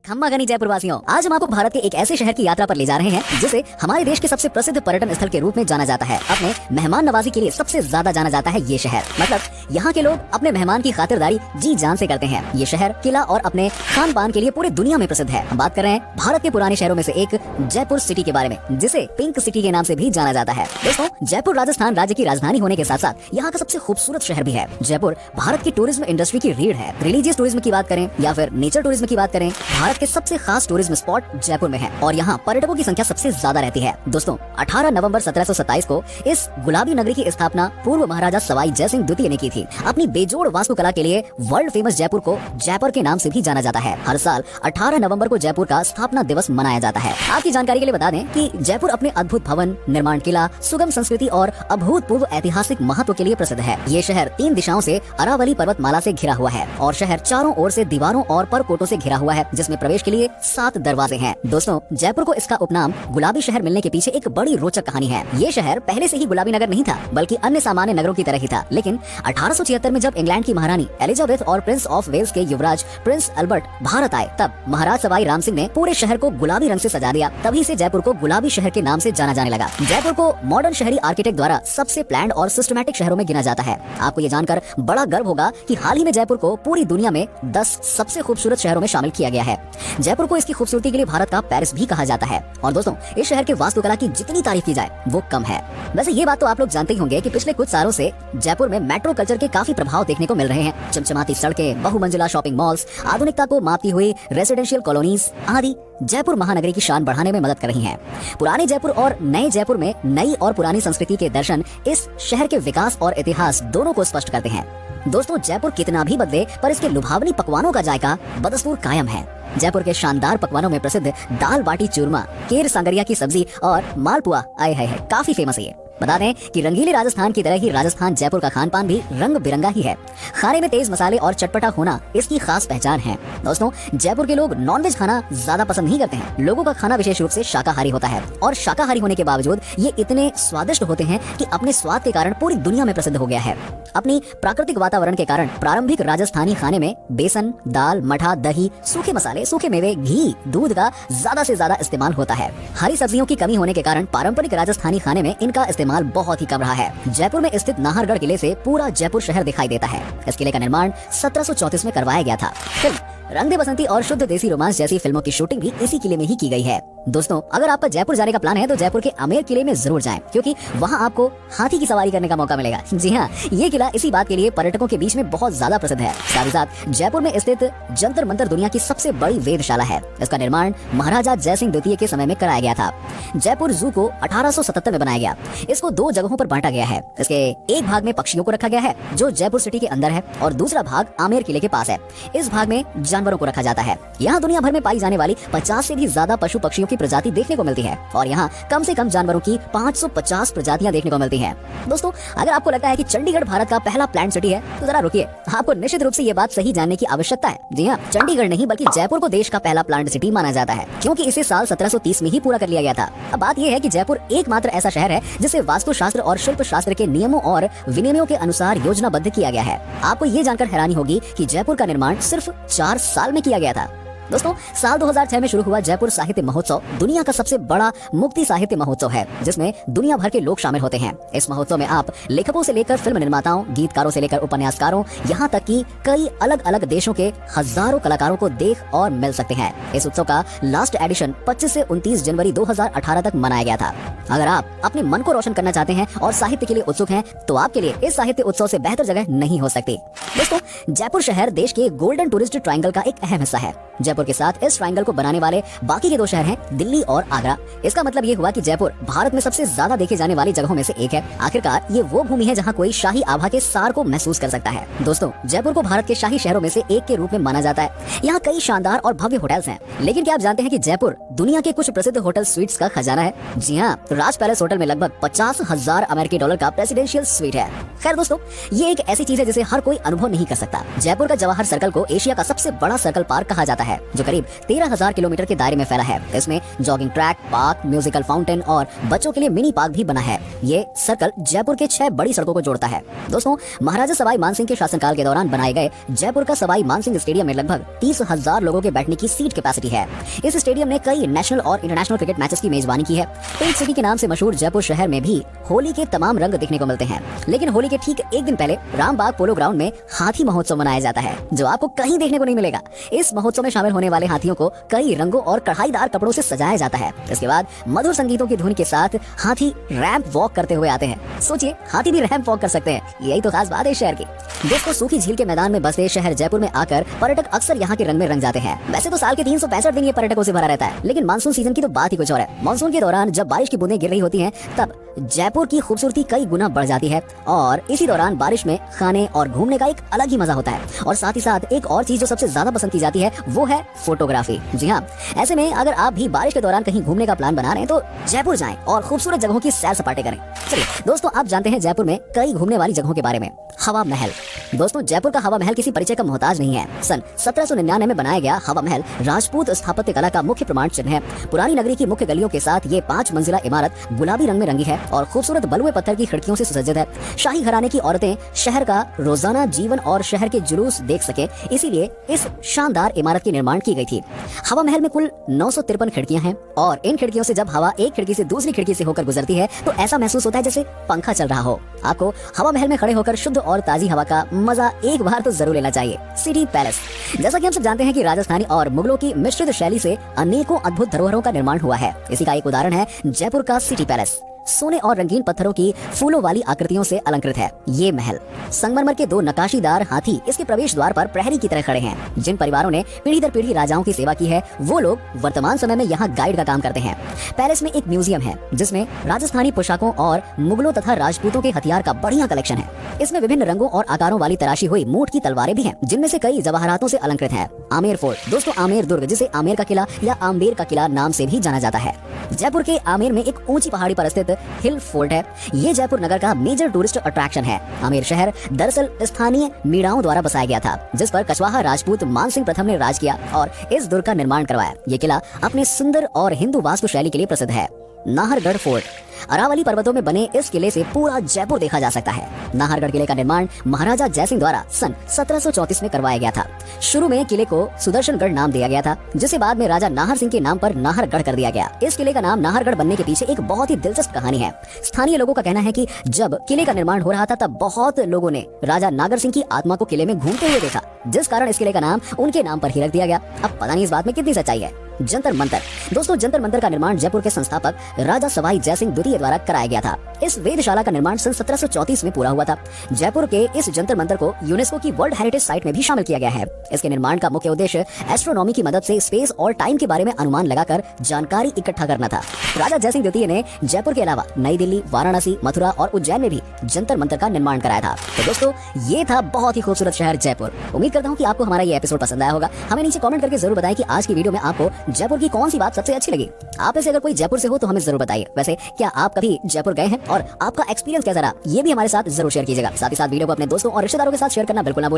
खम्मा गनी जयपुर वासियों, आज हम आपको भारत के एक ऐसे शहर की यात्रा पर ले जा रहे हैं जिसे हमारे देश के सबसे प्रसिद्ध पर्यटन स्थल के रूप में जाना जाता है। अपने मेहमान नवाजी के लिए सबसे ज्यादा जाना जाता है ये शहर। मतलब यहाँ के लोग अपने मेहमान की खातिरदारी जी जान से करते हैं। ये शहर किला और अपने खान पान के लिए पूरे दुनिया में प्रसिद्ध है। हम बात कर रहे हैं भारत के पुराने शहरों में से एक जयपुर सिटी के बारे में, जिसे पिंक सिटी के नाम से भी जाना जाता है। दोस्तों, जयपुर राजस्थान राज्य की राजधानी होने के साथ साथ यहाँ का सबसे खूबसूरत शहर भी है। जयपुर भारत की टूरिज्म इंडस्ट्री की रीढ़ है। रिलीजियस टूरिज्म की बात करें या फिर नेचर टूरिज्म की बात करें, भारत के सबसे खास टूरिज्म स्पॉट जयपुर में है और यहाँ पर्यटकों की संख्या सबसे ज्यादा रहती है। दोस्तों, 18 नवंबर 1727 को इस गुलाबी नगरी की स्थापना पूर्व महाराजा सवाई जयसिंह द्वितीय ने की थी। अपनी बेजोड़ वास्तुकला के लिए वर्ल्ड फेमस जयपुर को जयपुर के नाम से भी जाना जाता है। हर साल 18 नवंबर को जयपुर का स्थापना दिवस मनाया जाता है। आपकी जानकारी के लिए बता दें कि जयपुर अपने अद्भुत भवन निर्माण, किला, सुगम संस्कृति और अभूतपूर्व ऐतिहासिक महत्व के लिए प्रसिद्ध है। ये शहर 3 दिशाओं से अरावली पर्वतमाला से घिरा हुआ है और शहर चारों ओर से दीवारों और परकोटों से घिरा हुआ है, जिसमें प्रवेश के लिए 7 दरवाजे हैं। दोस्तों, जयपुर को इसका उपनाम गुलाबी शहर मिलने के पीछे एक बड़ी रोचक कहानी है। ये शहर पहले से ही गुलाबी नगर नहीं था, बल्कि अन्य सामान्य नगरों की तरह ही था। लेकिन 1876 में जब इंग्लैंड की महारानी एलिजाबेथ और प्रिंस ऑफ वेल्स के युवराज प्रिंस अल्बर्ट भारत आए, तब महाराज सवाई राम सिंह ने पूरे शहर को गुलाबी रंग से सजा दिया। तभी से जयपुर को गुलाबी शहर के नाम से जाना जाने लगा। जयपुर को मॉडर्न शहरी आर्किटेक्ट द्वारा सबसे प्लान्ड और सिस्टमैटिक शहरों में गिना जाता है। आपको ये जानकर बड़ा गर्व होगा कि हाल ही में जयपुर को पूरी दुनिया में 10 सबसे खूबसूरत शहरों में शामिल किया गया है। जयपुर को इसकी खूबसूरती के लिए भारत का पेरिस भी कहा जाता है। और दोस्तों, इस शहर के वास्तुकला की जितनी तारीफ की जाए वो कम है। वैसे ये बात तो आप लोग जानते ही होंगे कि पिछले कुछ सालों से जयपुर में मेट्रो कल्चर के काफी प्रभाव देखने को मिल रहे हैं। चमचमाती सड़कें, बहुमंजिला शॉपिंग मॉल्स, आधुनिकता को मापती हुई रेसिडेंशियल कॉलोनीज आदि जयपुर महानगरी की शान बढ़ाने में मदद कर रही हैं। पुराने जयपुर और नए जयपुर में नई और पुरानी संस्कृति के दर्शन इस शहर के विकास और इतिहास दोनों को स्पष्ट करते हैं। दोस्तों, जयपुर कितना भी बदले पर इसके लुभावनी पकवानों का जायका बदस्तूर कायम है। जयपुर के शानदार पकवानों में प्रसिद्ध दाल बाटी चूरमा, केर सांगरिया की सब्जी और मालपुआ आए है काफी फेमस है। ये बता दें कि रंगीले राजस्थान की तरह ही राजस्थान जयपुर का खान पान भी रंग बिरंगा ही है। खाने में तेज मसाले और चटपटा होना इसकी खास पहचान है। दोस्तों, जयपुर के लोग नॉनवेज खाना ज्यादा पसंद नहीं करते हैं। लोगों का खाना विशेष रूप से शाकाहारी होता है और शाकाहारी होने के बावजूद ये इतने स्वादिष्ट होते हैं कि अपने स्वाद के कारण पूरी दुनिया में प्रसिद्ध हो गया है। अपनी प्राकृतिक वातावरण के कारण प्रारंभिक राजस्थानी खाने में बेसन, दाल, मठा, दही, सूखे मसाले, सूखे मेवे, घी, दूध का ज्यादा से ज्यादा इस्तेमाल होता है। हरी सब्जियों की कमी होने के कारण पारंपरिक राजस्थानी खाने में इनका इस्तेमाल बहुत ही कम रहा है। जयपुर में स्थित नाहरगढ़ किले से पूरा जयपुर शहर दिखाई देता है। इस किले का निर्माण 1734 में करवाया गया था। फिल्म रंग दे बसंती और शुद्ध देसी रोमांस जैसी फिल्मों की शूटिंग भी इसी किले में ही की गई है। दोस्तों, अगर आपका जयपुर जाने का प्लान है तो जयपुर के आमेर किले में जरूर जाएं, क्योंकि वहां आपको हाथी की सवारी करने का मौका मिलेगा। जी हाँ, ये किला इसी बात के लिए पर्यटकों के बीच में बहुत ज्यादा प्रसिद्ध है। साथ ही साथ जयपुर में स्थित जंतर मंतर दुनिया की सबसे बड़ी वेधशाला है। इसका निर्माण महाराजा जयसिंह द्वितीय के समय में कराया गया था। जयपुर जू को 1877 में बनाया गया। इसको 2 जगहों पर बांटा गया है। इसके एक भाग में पक्षियों को रखा गया है जो जयपुर सिटी के अंदर है, और दूसरा भाग आमेर किले के पास है। इस भाग में जानवरों को रखा जाता है। यहाँ दुनिया भर में पाई जाने वाली 50 से भी ज्यादा पशु पक्षियों की प्रजाति देखने को मिलती है और यहाँ कम से कम जानवरों की 550 प्रजातियां देखने को मिलती हैं। दोस्तों, अगर आपको लगता है कि चंडीगढ़ भारत का पहला प्लान्ड सिटी है तो जरा रुकिए, आपको निश्चित रूप से ये बात सही जानने की आवश्यकता है। जी हाँ, चंडीगढ़ नहीं बल्कि जयपुर को देश का पहला प्लान्ड सिटी माना जाता है, क्योंकि इसे साल 1730 में ही पूरा कर लिया गया था। अब बात यह है कि जयपुर एकमात्र ऐसा शहर है जिसे वास्तुशास्त्र और शिल्प शास्त्र के नियमों और विनियमों के अनुसार योजनाबद्ध किया गया है। आपको ये जानकर हैरानी होगी कि जयपुर का निर्माण सिर्फ 4 साल में किया गया था। दोस्तों, साल 2006 में शुरू हुआ जयपुर साहित्य महोत्सव दुनिया का सबसे बड़ा मुक्ति साहित्य महोत्सव है, जिसमें दुनिया भर के लोग शामिल होते हैं। इस महोत्सव में आप लेखकों से लेकर फिल्म निर्माताओं, गीतकारों से लेकर उपन्यासकारों, यहाँ तक कि कई अलग अलग देशों के हजारों कलाकारों को देख और मिल सकते हैं। इस उत्सव का लास्ट एडिशन 25 से 29 जनवरी 2018 तक मनाया गया था। अगर आप अपने मन को रोशन करना चाहते हैं और साहित्य के लिए उत्सुक हैं, तो आपके लिए इस साहित्य उत्सव से बेहतर जगह नहीं हो सकती। दोस्तों, जयपुर शहर देश के गोल्डन टूरिस्ट ट्रायंगल का एक अहम हिस्सा है। जयपुर के साथ इस ट्रायंगल को बनाने वाले बाकी के 2 शहर हैं दिल्ली और आगरा। इसका मतलब ये हुआ कि जयपुर भारत में सबसे ज्यादा देखे जाने वाली जगहों में से एक है। आखिरकार ये वो भूमि है जहाँ कोई शाही आभा के सार को महसूस कर सकता है। दोस्तों, जयपुर को भारत के शाही शहरों में से एक के रूप में माना जाता है। यहाँ कई शानदार और भव्य होटल्स हैं, लेकिन क्या आप जानते हैं कि जयपुर दुनिया के कुछ प्रसिद्ध होटल स्वीट्स का खजाना है? जी हाँ, राज पैलेस होटल में लगभग 50,000 अमेरिकी डॉलर का प्रेसिडेंशियल स्वीट है। खैर दोस्तों, ये एक ऐसी चीज है जिसे हर कोई अनुभव नहीं कर सकता। जयपुर का जवाहर सर्कल को एशिया का सबसे बड़ा सर्कल पार्क कहा जाता है। जो करीब 13,000 किलोमीटर के दायरे में फैला है। इसमें jogging track, park, musical fountain और बच्चों के लिए मिनी पार्क भी बना है। ये सर्कल जयपुर के 6 बड़ी सड़कों को जोड़ता है। दोस्तों, महाराजा सवाई मानसिंह के शासनकाल के दौरान बनाए गए जयपुर का सवाई मानसिंह स्टेडियम में लगभग 30,000 लोगों के बैठने की सीट कैपेसिटी है। इस स्टेडियम ने कई नेशनल और इंटरनेशनल क्रिकेट मैचेस की मेजबानी की है। पिंक सिटी के नाम से मशहूर जयपुर शहर में भी होली के तमाम रंग देखने को मिलते हैं। लेकिन होली के ठीक एक दिन पहले रामबाग पोलो ग्राउंड में हाथी महोत्सव मनाया जाता है, जो आपको कहीं देखने को नहीं मिलेगा। इस महोत्सव में शामिल होने वाले हाथियों को कई रंगों और कढ़ाईदार कपड़ों से सजाया जाता है। इसके बाद मधुर संगीतों की धुन के साथ हाथी रैंप वॉक करते हुए आते हैं। सोचिए, हाथी भी रैंप वॉक कर सकते हैं। यही तो खास बात है शहर की। दोस्तों, सूखी झील के मैदान में बसे शहर जयपुर में आकर पर्यटक अक्सर यहाँ के रंग में रंग जाते हैं। वैसे तो साल के 365 दिन ये पर्यटकों से भरा रहता है, लेकिन मानसून सीजन की तो बात ही कुछ और है। मानसून के दौरान जब बारिश की बूंदें गिर रही होती हैं, तब जयपुर की खूबसूरती कई गुना बढ़ जाती है और इसी दौरान बारिश में खाने और घूमने का एक अलग ही मजा होता है। और साथ ही साथ एक और चीज जो सबसे ज्यादा पसंद की जाती है वो है फोटोग्राफी। जी हाँ, ऐसे में अगर आप भी बारिश के दौरान कहीं घूमने का प्लान बना रहे हैं तो जयपुर जाएं और खूबसूरत जगहों की सैर सपाटे करें। चलिए दोस्तों, आप जानते हैं जयपुर में कई घूमने वाली जगहों के बारे में। हवा महल। दोस्तों, जयपुर का हवा महल किसी परिचय का मोहताज नहीं है। सन 1799 में बनाया गया हवा महल राजपूत स्थापत्य कला का मुख्य प्रमाण चिन्ह है। पुरानी नगरी की मुख्य गलियों के साथ ये 5 मंजिला इमारत गुलाबी रंग में रंगी है और खूबसूरत बलुए पत्थर की खिड़कियों से सुसज्जित है। शाही घराने की औरतें शहर का रोजाना जीवन और शहर के जुलूस देख सके, इसीलिए इस शानदार इमारत की निर्माण की गई थी। हवा महल में कुल 953 खिड़कियां हैं और इन खिड़कियों से जब हवा एक खिड़की से दूसरी खिड़की से होकर गुजरती है तो ऐसा महसूस होता है जैसे पंखा चल रहा हो। आपको हवा महल में खड़े होकर शुद्ध और ताजी हवा का मजा एक बार तो जरूर लेना चाहिए। City palace. जैसा कि हम सब जानते हैं कि राजस्थानी और मुगलों की मिश्रित शैली से अनेकों अद्भुत धरोहरों का निर्माण हुआ है। इसी का एक उदाहरण है जयपुर का सिटी पैलेस। सोने और रंगीन पत्थरों की फूलों वाली आकृतियों से अलंकृत है। ये महल संगमरमर के 2 नकाशीदार हाथी इसके प्रवेश द्वार पर प्रहरी की तरह खड़े हैं। जिन परिवारों ने पीढ़ी दर पीढ़ी राजाओं की सेवा की है, वो लोग वर्तमान समय में यहाँ गाइड का काम करते हैं। पैलेस में एक म्यूजियम है जिसमें राजस्थानी पोशाकों और मुगलों तथा राजपूतों के हथियार का बढ़िया कलेक्शन है। इसमें विभिन्न रंगों और आकारों वाली तराशी हुई मूठ की तलवारें भी हैं, जिनमें से कई जवाहरातों से अलंकृत है। आमेर फोर्ट। दोस्तों, आमेर दुर्ग, जिसे आमेर का किला या आम्बेर का किला नाम से भी जाना जाता है, जयपुर के आमेर में एक ऊंची पहाड़ी पर स्थित हिल फोर्ट है। ये जयपुर नगर का मेजर टूरिस्ट अट्रैक्शन है। आमेर शहर दरअसल स्थानीय मीणाओं द्वारा बसाया गया था, जिस पर कछवाहा राजपूत मानसिंह प्रथम ने राज किया और इस दुर्ग का निर्माण करवाया। ये किला अपने सुंदर और हिंदू वास्तु शैली के लिए प्रसिद्ध है। नाहरगढ़ फोर्ट। अरावली पर्वतों में बने इस किले से पूरा जयपुर देखा जा सकता है। नाहरगढ़ किले का निर्माण महाराजा जयसिंह द्वारा सन 1734 में करवाया गया था। शुरू में किले को सुदर्शनगढ़ नाम दिया गया था, जिसे बाद में राजा नाहर सिंह के नाम पर नाहरगढ़ कर दिया गया। इस किले का नाम नाहरगढ़ बनने के पीछे एक बहुत ही दिलचस्प कहानी है। स्थानीय लोगों का कहना है कि जब किले का निर्माण हो रहा था तब बहुत लोगों ने राजा नागर सिंह की आत्मा को किले में घूमते हुए देखा, जिस कारण इस किले का नाम उनके नाम पर ही रख दिया गया। अब पता नहीं इस बात में कितनी सच्चाई है। जंतर मंतर। दोस्तों, जंतर मंतर का निर्माण जयपुर के संस्थापक राजा सवाई जयसिंह द्वितीय द्वारा कराया गया था। इस वेधशाला का निर्माण सन 1734 में पूरा हुआ था। जयपुर के इस जंतर मंतर को यूनेस्को की वर्ल्ड हेरिटेज साइट में भी शामिल किया गया है। इसके निर्माण का मुख्य उद्देश्य एस्ट्रोनॉमी की मदद से स्पेस और टाइम के बारे में अनुमान लगाकर जानकारी इकट्ठा करना था। राजा जयसिंह द्वितीय ने जयपुर के अलावा नई दिल्ली, वाराणसी, मथुरा और उज्जैन में भी जंतर मंतर का निर्माण कराया था। तो दोस्तों, ये था बहुत ही खूबसूरत शहर जयपुर। उम्मीद करता हूँ कि आपको हमारा ये एपिसोड पसंद आया होगा। हमें नीचे कमेंट करके जरूर बताएं कि आज की वीडियो में आपको जयपुर की कौन सी बात सबसे अच्छी लगी। आप में से अगर कोई जयपुर से हो तो हमें जरूर बताइए। वैसे क्या आप कभी जयपुर गए हैं और आपका एक्सपीरियंस कैसा रहा, ये भी हमारे साथ जरूर शेयर कीजिएगा। साथ ही साथ वीडियो को अपने दोस्तों और रिश्तेदारों के साथ शेयर करना बिल्कुल ना भूलें।